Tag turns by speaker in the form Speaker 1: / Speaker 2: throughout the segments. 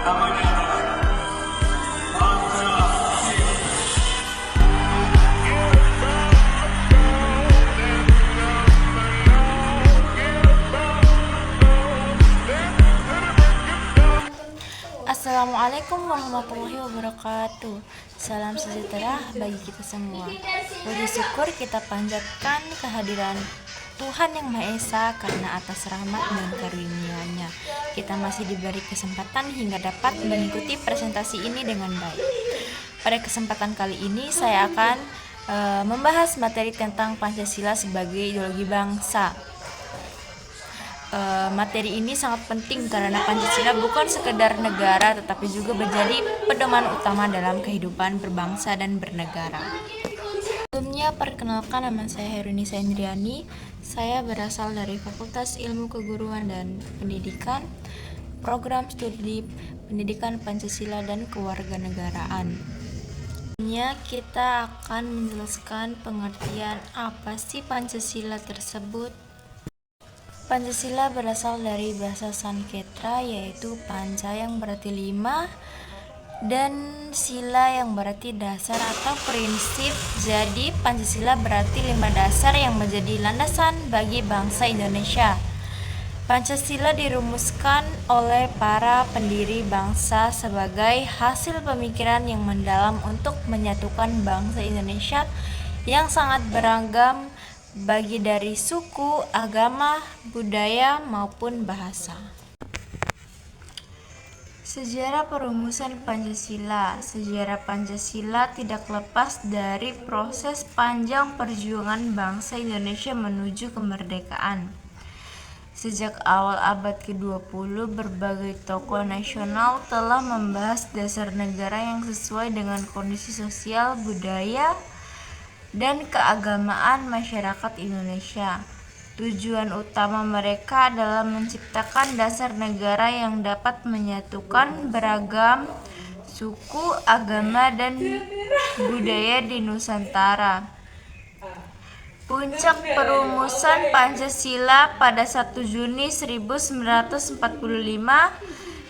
Speaker 1: Assalamualaikum warahmatullahi wabarakatuh. Salam sejahtera bagi kita semua. Puji syukur kita panjatkan kehadiran Tuhan Yang Maha Esa karena atas rahmat dan karunia-Nya kita masih diberi kesempatan hingga dapat mengikuti presentasi ini dengan baik. Pada kesempatan kali ini saya akan membahas materi tentang Pancasila sebagai ideologi bangsa. Materi ini sangat penting karena Pancasila bukan sekedar negara tetapi juga menjadi pedoman utama dalam kehidupan berbangsa dan bernegara. Sebelumnya perkenalkan, nama saya Herunisa Indriani. Saya berasal dari Fakultas Ilmu Keguruan dan Pendidikan, Program Studi Pendidikan Pancasila dan Kewarganegaraan. Sebelumnya kita akan menjelaskan pengertian apa sih Pancasila tersebut. Pancasila berasal dari bahasa Sanskerta yaitu panca yang berarti 5 dan sila yang berarti dasar atau prinsip. Jadi Pancasila berarti 5 dasar yang menjadi landasan bagi bangsa Indonesia. Pancasila dirumuskan oleh para pendiri bangsa sebagai hasil pemikiran yang mendalam untuk menyatukan bangsa Indonesia yang sangat beragam bagi dari suku, agama, budaya, maupun bahasa. Sejarah perumusan Pancasila. Sejarah Pancasila tidak lepas dari proses panjang perjuangan bangsa Indonesia menuju kemerdekaan. Sejak awal abad ke-20, berbagai tokoh nasional telah membahas dasar negara yang sesuai dengan kondisi sosial, budaya, dan keagamaan masyarakat Indonesia. Tujuan utama mereka adalah menciptakan dasar negara yang dapat menyatukan beragam suku, agama, dan budaya di Nusantara. Puncak perumusan Pancasila pada 1 Juni 1945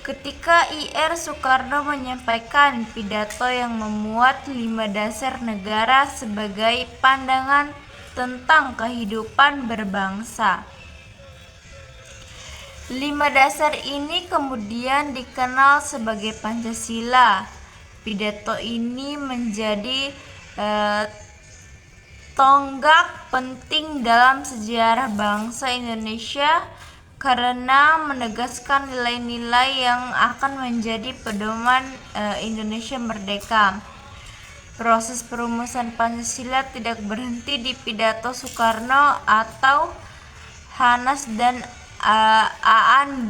Speaker 1: ketika Ir Soekarno menyampaikan pidato yang memuat 5 dasar negara sebagai pandangan tentang kehidupan berbangsa. 5 dasar ini kemudian dikenal sebagai Pancasila. Pidato ini menjadi tonggak penting dalam sejarah bangsa Indonesia karena menegaskan nilai-nilai yang akan menjadi pedoman Indonesia merdeka. Proses perumusan Pancasila tidak berhenti di pidato Soekarno atau Hanas dan Aan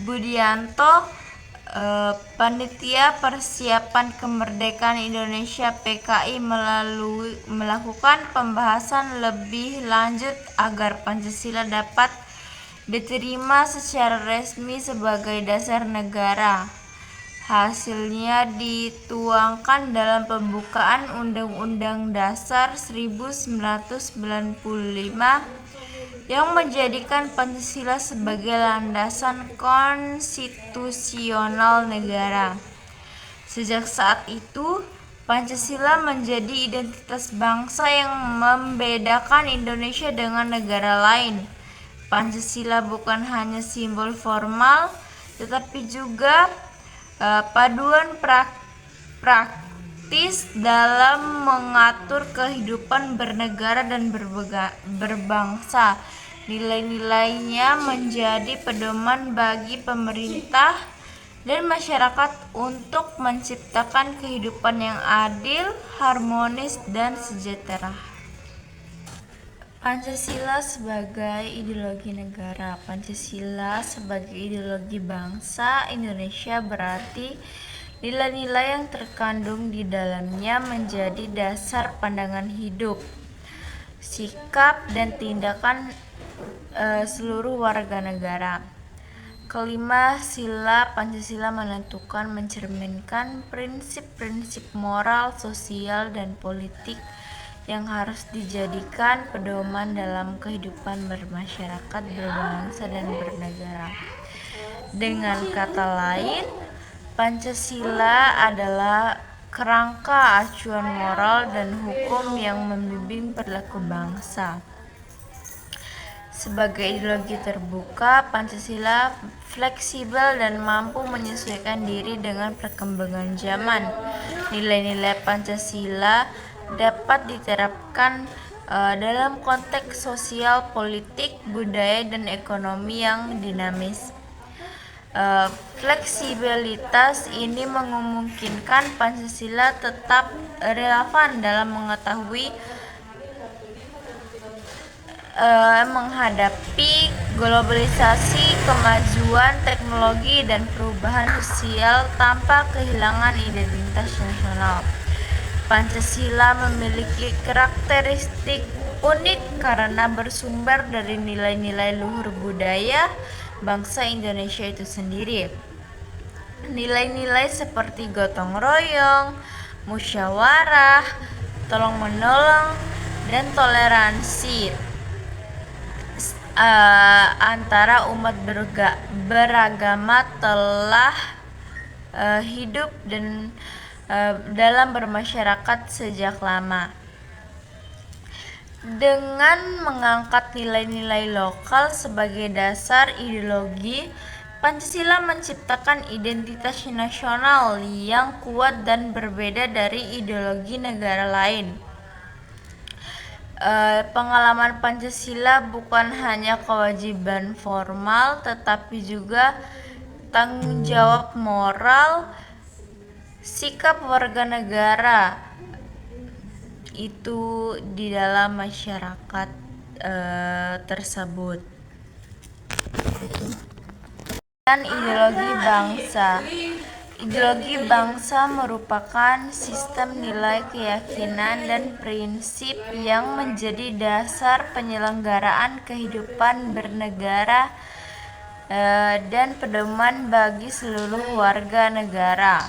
Speaker 1: Budianto. Panitia Persiapan Kemerdekaan Indonesia (PKI) melakukan pembahasan lebih lanjut agar Pancasila dapat diterima secara resmi sebagai dasar negara. Hasilnya dituangkan dalam pembukaan Undang-Undang Dasar 1945 yang menjadikan Pancasila sebagai landasan konstitusional negara. Sejak saat itu, Pancasila menjadi identitas bangsa yang membedakan Indonesia dengan negara lain. Pancasila bukan hanya simbol formal, tetapi juga paduan praktis dalam mengatur kehidupan bernegara dan berbangsa. Nilai-nilainya menjadi pedoman bagi pemerintah dan masyarakat untuk menciptakan kehidupan yang adil, harmonis, dan sejahtera. Pancasila sebagai ideologi negara. Pancasila sebagai ideologi bangsa Indonesia berarti nilai-nilai yang terkandung di dalamnya menjadi dasar pandangan hidup, sikap, dan tindakan seluruh warga negara. Kelima, sila Pancasila mencerminkan prinsip-prinsip moral, sosial, dan politik yang harus dijadikan pedoman dalam kehidupan bermasyarakat, berbangsa, dan bernegara. Dengan kata lain, Pancasila adalah kerangka acuan moral dan hukum yang membimbing perilaku bangsa. Sebagai ideologi terbuka, Pancasila fleksibel dan mampu menyesuaikan diri dengan perkembangan zaman. Nilai-nilai Pancasila dapat diterapkan dalam konteks sosial, politik, budaya, dan ekonomi yang dinamis. Fleksibilitas ini memungkinkan Pancasila tetap relevan dalam menghadapi globalisasi, kemajuan teknologi, dan perubahan sosial tanpa kehilangan identitas nasional. Pancasila memiliki karakteristik unik karena bersumber dari nilai-nilai luhur budaya bangsa Indonesia itu sendiri. Nilai-nilai seperti gotong royong, musyawarah, tolong-menolong, dan toleransi antara umat beragama telah hidup dan dalam bermasyarakat sejak lama. Dengan mengangkat nilai-nilai lokal sebagai dasar ideologi, Pancasila menciptakan identitas nasional yang kuat dan berbeda dari ideologi negara lain. Pengalaman Pancasila bukan hanya kewajiban formal, tetapi juga tanggung jawab moral, sikap warga negara itu di dalam masyarakat tersebut. Dan ideologi bangsa. Ideologi bangsa merupakan sistem nilai, keyakinan, dan prinsip yang menjadi dasar penyelenggaraan kehidupan bernegara dan pedoman bagi seluruh warga negara.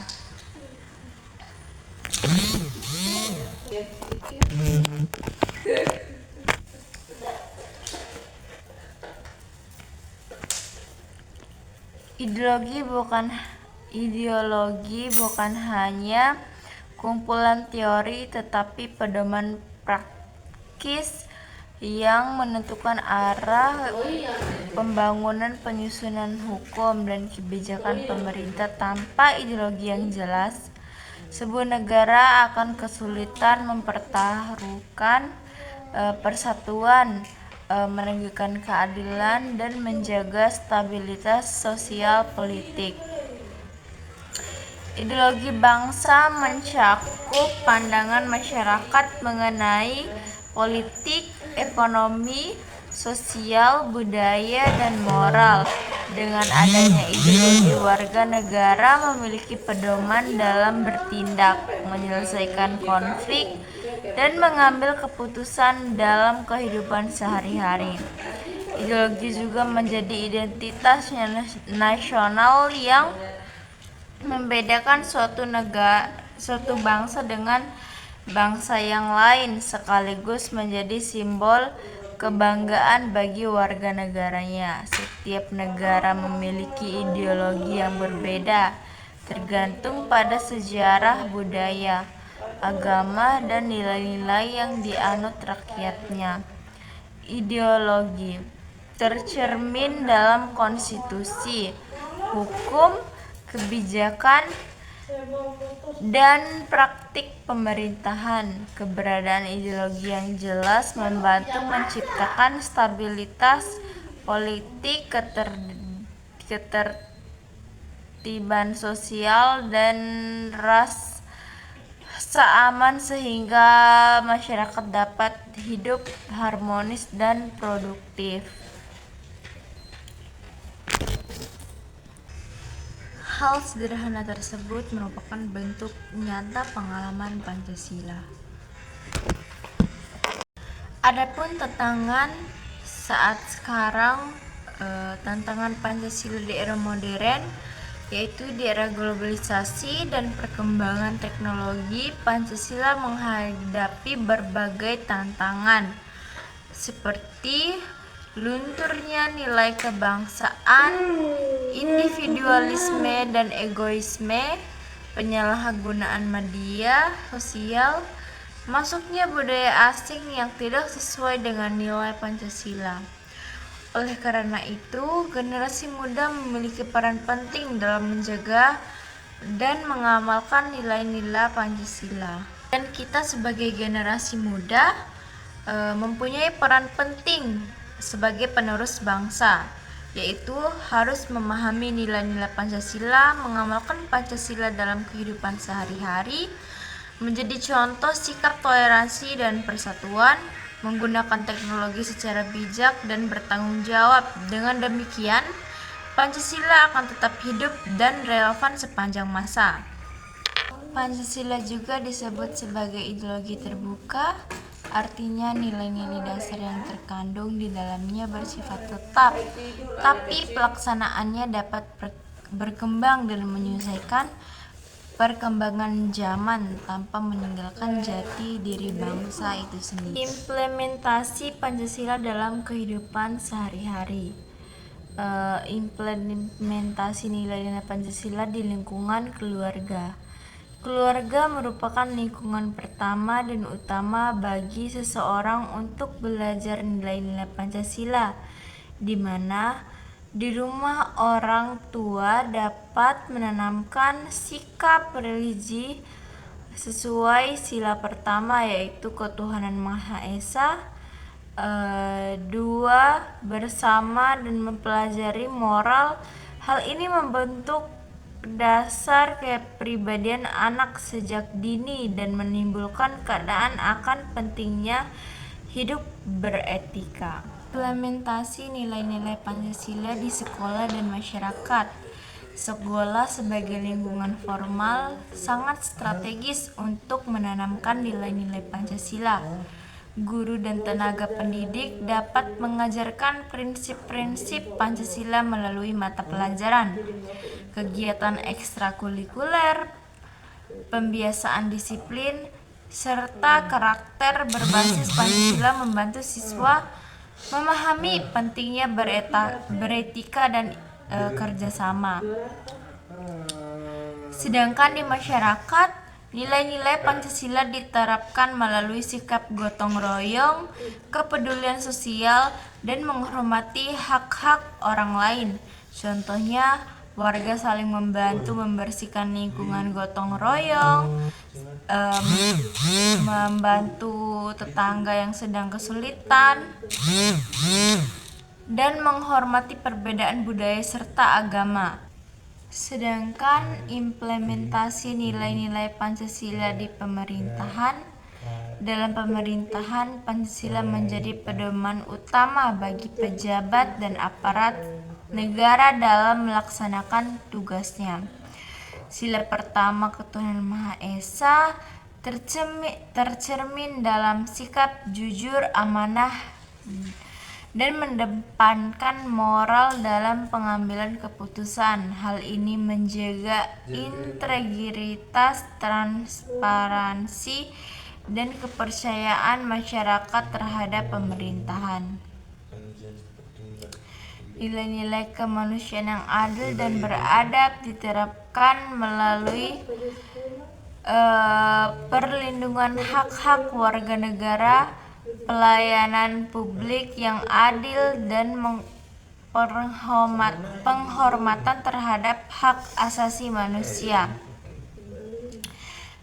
Speaker 1: Ideologi bukan hanya kumpulan teori, tetapi pedoman praktis yang menentukan arah pembangunan, penyusunan hukum, dan kebijakan pemerintah. Tanpa ideologi yang jelas, sebuah negara akan kesulitan mempertaruhkan persatuan, menegakkan keadilan, dan menjaga stabilitas sosial politik. Ideologi bangsa mencakup pandangan masyarakat mengenai politik, ekonomi, sosial, budaya, dan moral. Dengan adanya ideologi, warga negara memiliki pedoman dalam bertindak, menyelesaikan konflik, dan mengambil keputusan dalam kehidupan sehari-hari. Ideologi juga menjadi identitas nasional yang membedakan suatu bangsa dengan bangsa yang lain, sekaligus menjadi simbol kebanggaan bagi warga negaranya. Setiap negara memiliki ideologi yang berbeda, tergantung pada sejarah, budaya, agama, dan nilai-nilai yang dianut rakyatnya. Ideologi tercermin dalam konstitusi, hukum, kebijakan, dan praktik pemerintahan. Keberadaan ideologi yang jelas membantu menciptakan stabilitas politik, ketertiban sosial, dan rasa aman sehingga masyarakat dapat hidup harmonis dan produktif. Hal sederhana tersebut merupakan bentuk nyata pengalaman Pancasila. Adapun tantangan saat sekarang, tantangan Pancasila di era modern, yaitu di era globalisasi dan perkembangan teknologi, Pancasila menghadapi berbagai tantangan seperti lunturnya nilai kebangsaan, individualisme dan egoisme, penyalahgunaan media sosial, masuknya budaya asing yang tidak sesuai dengan nilai Pancasila. Oleh karena itu, generasi muda memiliki peran penting dalam menjaga dan mengamalkan nilai-nilai Pancasila. Dan kita sebagai generasi muda mempunyai peran penting sebagai penerus bangsa, yaitu harus memahami nilai-nilai Pancasila, mengamalkan Pancasila dalam kehidupan sehari-hari, menjadi contoh sikap toleransi dan persatuan, menggunakan teknologi secara bijak dan bertanggung jawab. Dengan demikian, Pancasila akan tetap hidup dan relevan sepanjang masa. Pancasila juga disebut sebagai ideologi terbuka, artinya nilai-nilai dasar yang terkandung di dalamnya bersifat tetap, tapi pelaksanaannya dapat berkembang dan menyesuaikan perkembangan zaman tanpa meninggalkan jati diri bangsa itu sendiri. Implementasi Pancasila dalam kehidupan sehari-hari. Implementasi nilai-nilai Pancasila di lingkungan keluarga. Keluarga merupakan lingkungan pertama dan utama bagi seseorang untuk belajar nilai-nilai Pancasila, di mana di rumah orang tua dapat menanamkan sikap religi sesuai sila pertama, yaitu ketuhanan Maha Esa, 2. Bersama dan mempelajari moral. Hal ini membentuk dasar kepribadian anak sejak dini dan menimbulkan keadaan akan pentingnya hidup beretika. Implementasi nilai-nilai Pancasila di sekolah dan masyarakat. Sekolah sebagai lingkungan formal sangat strategis untuk menanamkan nilai-nilai Pancasila. Guru dan tenaga pendidik dapat mengajarkan prinsip-prinsip Pancasila melalui mata pelajaran, kegiatan ekstrakurikuler, pembiasaan disiplin, serta karakter berbasis Pancasila membantu siswa memahami pentingnya beretika dan kerjasama. Sedangkan di masyarakat, nilai-nilai Pancasila diterapkan melalui sikap gotong royong, kepedulian sosial, dan menghormati hak-hak orang lain. Contohnya, warga saling membantu membersihkan lingkungan, gotong royong, membantu tetangga yang sedang kesulitan, dan menghormati perbedaan budaya serta agama. Sedangkan implementasi nilai-nilai Pancasila di pemerintahan. Dalam pemerintahan, Pancasila menjadi pedoman utama bagi pejabat dan aparat negara dalam melaksanakan tugasnya. Sila pertama, ketuhanan Maha Esa, tercermin dalam sikap jujur, amanah, dan mengedepankan moral dalam pengambilan keputusan. Hal ini menjaga integritas, transparansi, dan kepercayaan masyarakat terhadap pemerintahan. Nilai-nilai kemanusiaan yang adil dan beradab diterapkan melalui perlindungan hak-hak warga negara, pelayanan publik yang adil, dan penghormatan terhadap hak asasi manusia.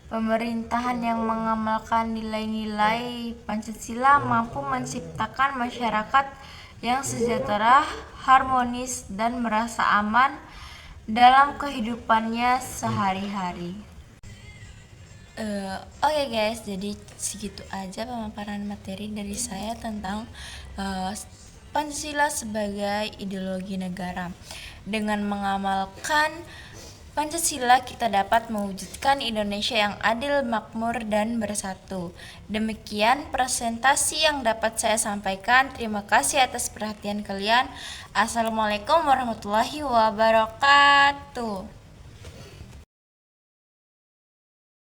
Speaker 1: Pemerintahan yang mengamalkan nilai-nilai Pancasila mampu menciptakan masyarakat yang sejahtera, harmonis, dan merasa aman dalam kehidupannya sehari-hari. Oke guys, jadi segitu aja pemaparan materi dari saya tentang Pancasila sebagai ideologi negara. Dengan mengamalkan Pancasila, kita dapat mewujudkan Indonesia yang adil, makmur, dan bersatu. Demikian presentasi yang dapat saya sampaikan. Terima kasih atas perhatian kalian. Assalamualaikum warahmatullahi wabarakatuh.